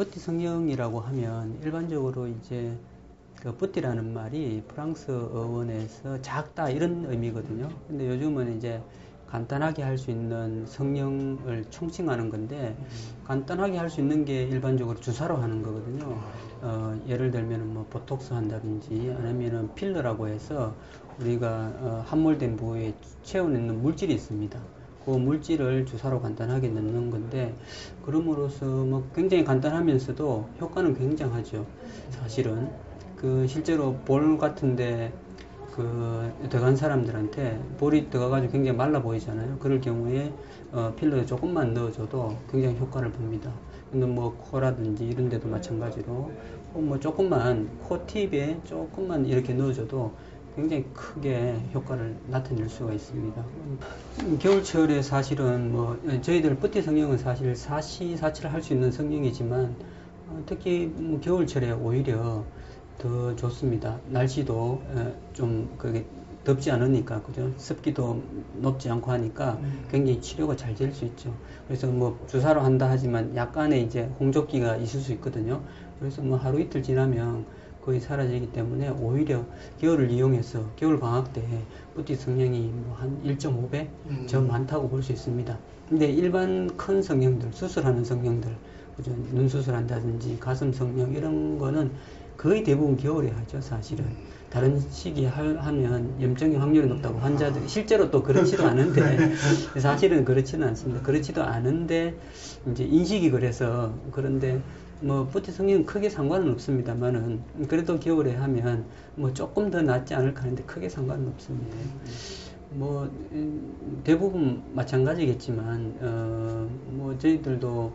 뿌띠 성형이라고 하면 일반적으로 이제 그 뿌띠라는 말이 프랑스 어원에서 작다 이런 의미거든요. 근데 요즘은 이제 간단하게 할 수 있는 성형을 총칭하는 건데, 간단하게 할 수 있는 게 일반적으로 주사로 하는 거거든요. 예를 들면 뭐 보톡스 한다든지 아니면은 필러라고 해서 우리가 함몰된 부위에 채워넣는 물질이 있습니다. 그 물질을 주사로 간단하게 넣는 건데, 그럼으로써 뭐 굉장히 간단하면서도 효과는 굉장하죠. 사실은 그 실제로 볼 같은데 그 들어간 사람들한테 볼이 들어가가지고 굉장히 말라 보이잖아요. 그럴 경우에 필러를 조금만 넣어줘도 굉장히 효과를 봅니다. 근데 뭐 코라든지 이런 데도 마찬가지로 뭐 조금만 코 팁에 조금만 이렇게 넣어줘도 굉장히 크게 효과를 나타낼 수가 있습니다. 겨울철에 사실은 뭐 저희들 뿌띠 성형은 사실 사시사철 할 수 있는 성형이지만 특히 뭐 겨울철에 오히려 더 좋습니다. 날씨도 좀 그게 덥지 않으니까, 그죠? 습기도 높지 않고 하니까 굉장히 치료가 잘 될 수 있죠. 그래서 뭐 주사로 한다 하지만 약간의 이제 홍조기가 있을 수 있거든요. 그래서 뭐 하루 이틀 지나면 거의 사라지기 때문에 오히려 겨울을 이용해서 겨울 방학 때 뿌띠 성형이 뭐 한 1.5배 더 많다고 볼 수 있습니다. 근데 일반 큰 성형들, 수술하는 성형들, 그죠? 눈 수술한다든지 가슴 성형 이런 거는 거의 대부분 겨울에 하죠, 사실은. 다른 시기에 하면 염증의 확률이 높다고 환자들이, 실제로 또 그렇지도 않은데, 사실은 그렇지는 않습니다. 그렇지도 않은데, 이제 인식이 그래서, 그런데, 뭐, 뿌띠 성형은 크게 상관은 없습니다만은, 그래도 겨울에 하면, 뭐, 조금 더 낫지 않을까 하는데, 크게 상관은 없습니다. 뭐, 대부분 마찬가지겠지만, 뭐, 저희들도,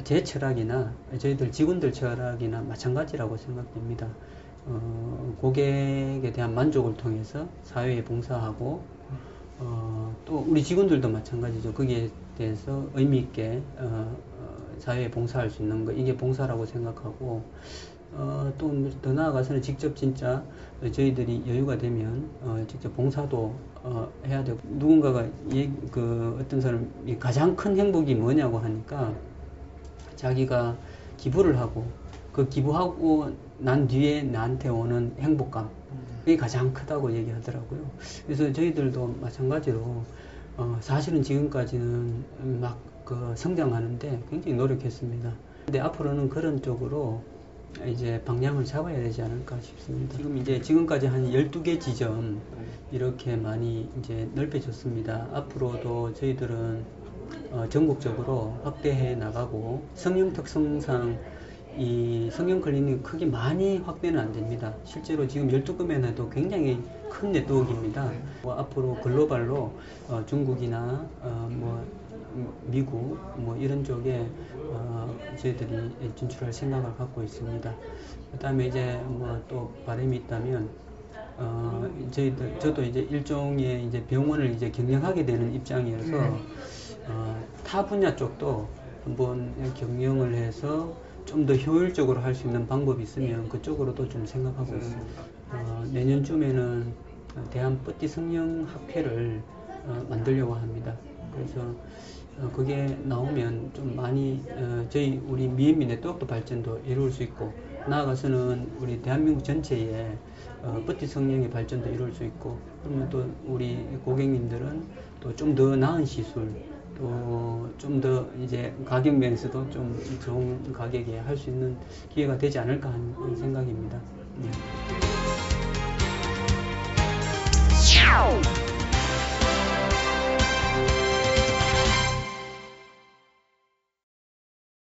제 철학이나 저희들 직원들 철학이나 마찬가지라고 생각됩니다. 고객에 대한 만족을 통해서 사회에 봉사하고, 또 우리 직원들도 마찬가지죠. 거기에 대해서 의미 있게 사회에 봉사할 수 있는 거, 이게 봉사라고 생각하고, 또 더 나아가서는 직접 진짜 저희들이 여유가 되면 직접 봉사도 해야 되고, 누군가가 어떤 사람이 가장 큰 행복이 뭐냐고 하니까 자기가 기부를 하고 그 기부하고 난 뒤에 나한테 오는 행복감, 그게 가장 크다고 얘기하더라고요. 그래서 저희들도 마찬가지로 사실은 지금까지는 막 성장하는데 굉장히 노력했습니다. 근데 앞으로는 그런 쪽으로 이제 방향을 잡아야 되지 않을까 싶습니다. 지금까지 한 12개 지점 이렇게 많이 이제 넓혀졌습니다. 앞으로도 저희들은 전국적으로 확대해 나가고, 성형 특성상 이 성형 클리닉 크게 많이 확대는 안 됩니다. 실제로 지금 12개만 해도 굉장히 큰 네트워크입니다. 앞으로 글로벌로 중국이나 뭐 미국 뭐 이런 쪽에 저희들이 진출할 생각을 갖고 있습니다. 그 다음에 이제 뭐 또 바람이 있다면 저도 이제 일종의 이제 병원을 이제 경영하게 되는 입장이어서 타 분야 쪽도 한번 경영을 해서 좀 더 효율적으로 할 수 있는 방법이 있으면 그쪽으로도 좀 생각하고 있습니다. 내년쯤에는 대한 뿌띠 성형 학회를 만들려고 합니다. 그래서 그게 나오면 좀 많이 우리 미앤미 네트워크 발전도 이룰 수 있고, 나아가서는 우리 대한민국 전체에 뿌띠 성형의 발전도 이룰 수 있고, 그러면 또 우리 고객님들은 또 좀 더 나은 시술, 또 좀 더 이제 가격 면에서도 좀 좋은 가격에 할 수 있는 기회가 되지 않을까 하는 생각입니다. 네.